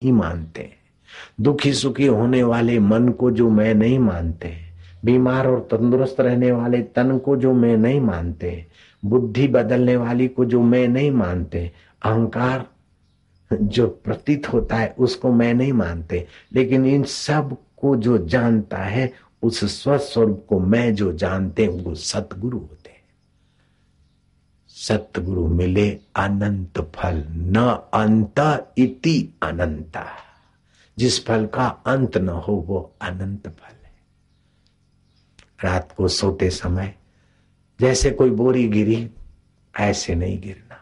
ही मानते, दुखी सुखी होने वाले मन को जो मैं नहीं मानते, बीमार और तंदुरुस्त रहने वाले तन को जो मैं नहीं मानते, बुद्धि बदलने वाली को जो मैं नहीं मानते, अहंकार जो प्रतीत होता है उसको मैं नहीं मानते, लेकिन इन सब को जो जानता है उस स्वस्वरूप को मैं जो जानते हैं वो सतगुरु होते हैं। सतगुरु मिले अनंत फल, न अंत इति अनंता, जिस फल का अंत न हो वो अनंत फल है। रात को सोते समय जैसे कोई बोरी गिरी ऐसे नहीं गिरना,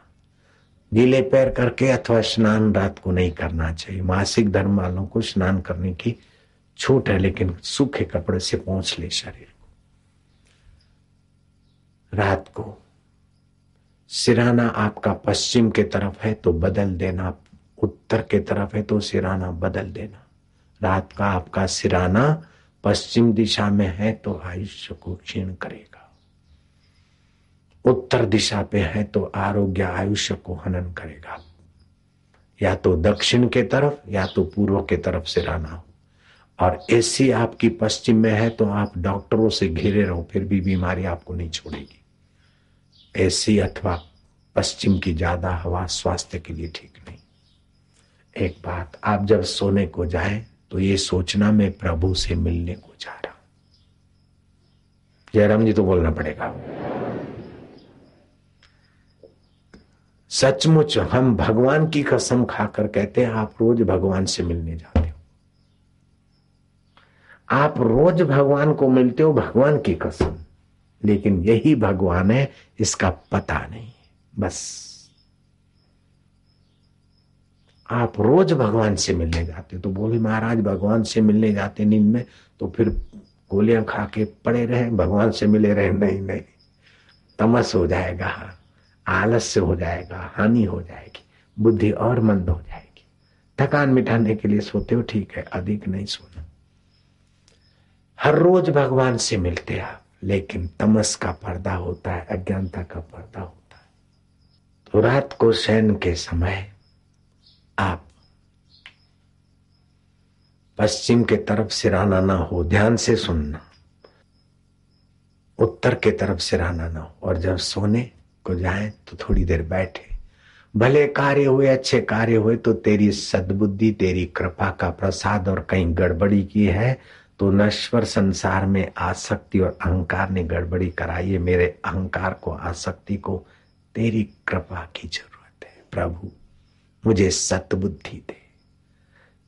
गीले पैर करके अथवा स्नान रात को नहीं करना चाहिए। मासिक धर्म वालों को स्नान करने की छूट है, लेकिन सूखे कपड़े से पोंछ ले शरीर को। रात को सिराना आपका पश्चिम के तरफ है तो बदल देना, उत्तर के तरफ है तो सिराना बदल देना। रात का आपका सिराना पश्चिम दिशा में है तो आयुष्य को क्षीण करेगा, उत्तर दिशा पे है तो आरोग्य आयुष्य को हनन करेगा। या तो दक्षिण के तरफ या तो पूर्व के तरफ सिराना हो, और ऐसी आपकी पश्चिम में है तो आप डॉक्टरों से घिरे रहो फिर भी बीमारी आपको नहीं छोड़ेगी। ऐसी अथवा पश्चिम की ज्यादा हवा स्वास्थ्य के लिए ठीक नहीं। एक बात, आप जब सोने को जाएं तो ये सोचना मैं प्रभु से मिलने को जा रहा हूं। जयराम जी तो बोलना पड़ेगा। सचमुच हम भगवान की कसम खाकर कहते हैं आप रोज भगवान से मिलने जाते हो, आप रोज भगवान को मिलते हो, भगवान की कसम। लेकिन यही भगवान है इसका पता नहीं है। बस आप रोज भगवान से मिलने जाते तो बोले महाराज भगवान से मिलने जाते नींद में तो फिर गोलियां खा के पड़े रहे, भगवान से मिले रहे। नहीं नहीं, तमस हो जाएगा, आलस्य हो जाएगा, हानि हो जाएगी, बुद्धि और मंद हो जाएगी। थकान मिटाने के लिए सोते हो ठीक है, अधिक नहीं सोना। हर रोज भगवान से मिलते आप, लेकिन तमस का पर्दा होता है, अज्ञानता का पर्दा होता है। तो रात को शयन के समय आप पश्चिम के तरफ सिराना ना हो, ध्यान से सुनना, उत्तर के तरफ सिराना ना हो, और जब सोने को जाए तो थोड़ी देर बैठे। भले कार्य हुए, अच्छे कार्य हुए तो तेरी सद्बुद्धि, तेरी कृपा का प्रसाद, और कहीं गड़बड़ी की है तो नश्वर संसार में आसक्ति और अहंकार ने गड़बड़ी कराई है। मेरे अहंकार को, आसक्ति को तेरी कृपा की जरूरत है। प्रभु मुझे सतबुद्धि दे।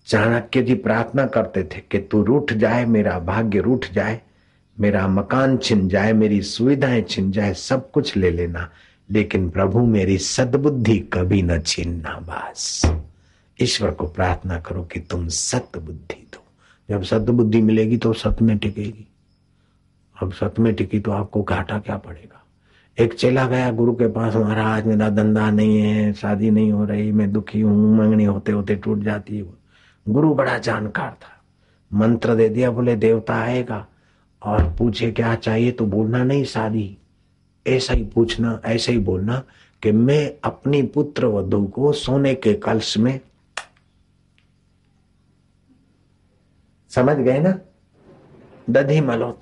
चाणक्य जी प्रार्थना करते थे कि तू रूठ जाए, मेरा भाग्य रूठ जाए, मेरा मकान छिन जाए, मेरी सुविधाएं छिन जाए, सब कुछ ले लेना, लेकिन प्रभु मेरी सद्बुद्धि कभी न छीनना। बस ईश्वर को प्रार्थना करो कि तुम सतबुद्धि दो। जब सद्बुद्धि मिलेगी तो सत में टिकेगी। अब सत में टिकी तो आपको घाटा क्या पड़ेगा। एक चला गया गुरु के पास, महाराज मेरा धंधा नहीं है, शादी नहीं हो रही, मैं दुखी हूं, मंगनी होते होते टूट जाती है। गुरु बड़ा जानकार था, मंत्र दे दिया, बोले देवता आएगा और पूछे क्या चाहिए तो बोलना नहीं शादी, ऐसा ही पूछना, ऐसे ही बोलना कि मैं अपनी पुत्र वधू को सोने के कलश में, समझ गए ना, दधी मलो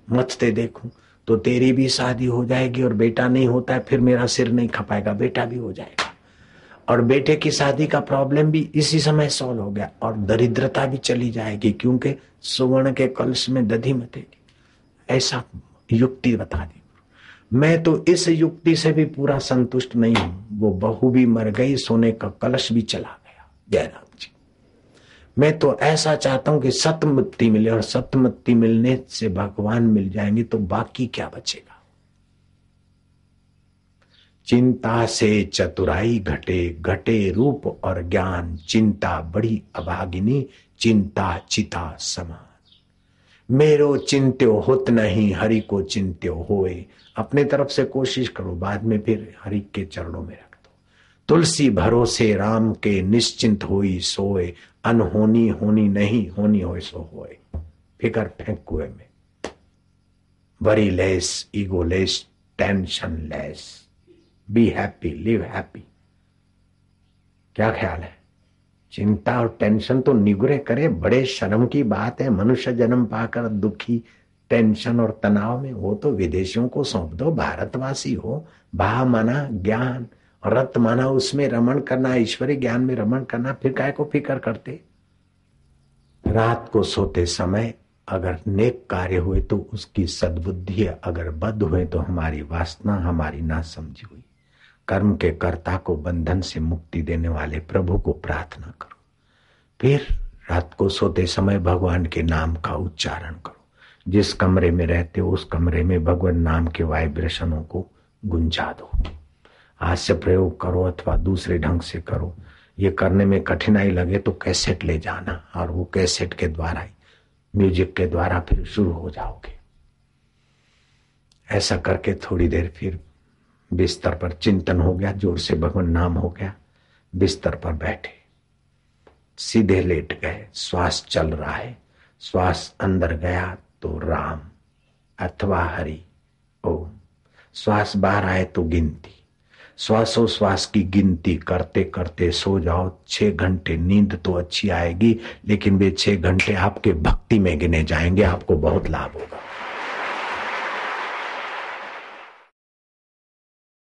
मचते देखूं तो तेरी भी शादी हो जाएगी, और बेटा नहीं होता है फिर मेरा सिर नहीं खपाएगा, बेटा भी हो जाएगा, और बेटे की शादी का प्रॉब्लम भी इसी समय सॉल्व हो गया, और दरिद्रता भी चली जाएगी क्योंकि सुवर्ण के कलश में दधी मतेगी। ऐसा युक्ति बता दी। मैं तो इस युक्ति से भी पूरा संतुष्ट नहीं हूं। वो बहू भी मर गई, सोने का कलश भी चला गया। जयराम जी, मैं तो ऐसा चाहता हूं कि सतमुक्ति मिले, और सतमुक्ति मिलने से भगवान मिल जाएंगे तो बाकी क्या बचेगा। चिंता से चतुराई घटे, घटे रूप और ज्ञान, चिंता बड़ी अभागिनी, चिंता चिता समान। मेरो चिंत्यो होत नहीं, हरि को चिंत्यो होए। अपने तरफ से कोशिश करो, बाद में फिर हरि के चरणों में रख दो। तुलसी भरोसे राम के, निश्चिंत होई सोए, अनहोनी होनी नहीं, होनी होए सो होए। फिकर फेंक कुएं में। Worry less, ego less, tension less, be happy, live happy. क्या ख्याल है? चिंता और टेंशन तो निगुरे करे, बड़े शर्म की बात है मनुष्य जन्म पाकर दुखी टेंशन और तनाव में। वो तो विदेशियों को सौंप दो, भारतवासी हो। भा माना ज्ञान, रत माना उसमें रमण करना, ईश्वरीय ज्ञान में रमण करना, फिर काय को फिक्र करते। रात को सोते समय अगर नेक कार्य हुए तो उसकी सद्बुद्धि है, अगर बद हुए तो हमारी वासना, हमारी नासमझी हुई। कर्म के कर्ता को बंधन से मुक्ति देने वाले प्रभु को प्रार्थना करो। फिर रात को सोते समय भगवान के नाम का उच्चारण करो। जिस कमरे में रहते हो उस कमरे में भगवान नाम के वाइब्रेशनों को गुंजा दो। हास्य प्रयोग करो अथवा दूसरे ढंग से करो। ये करने में कठिनाई लगे तो कैसेट ले जाना, और वो कैसेट के द्वारा ही, म्यूजिक के द्वारा फिर शुरू हो जाओगे। ऐसा करके थोड़ी देर फिर बिस्तर पर चिंतन हो गया, जोर से भगवान नाम हो गया, बिस्तर पर बैठे, सीधे लेट गए। श्वास चल रहा है, श्वास अंदर गया तो राम अथवा हरि ओम, श्वास बाहर आए तो गिनती। श्वासोश्वास की गिनती करते करते सो जाओ। 6 घंटे नींद तो अच्छी आएगी, लेकिन वे 6 घंटे आपके भक्ति में गिने जाएंगे, आपको बहुत लाभ होगा।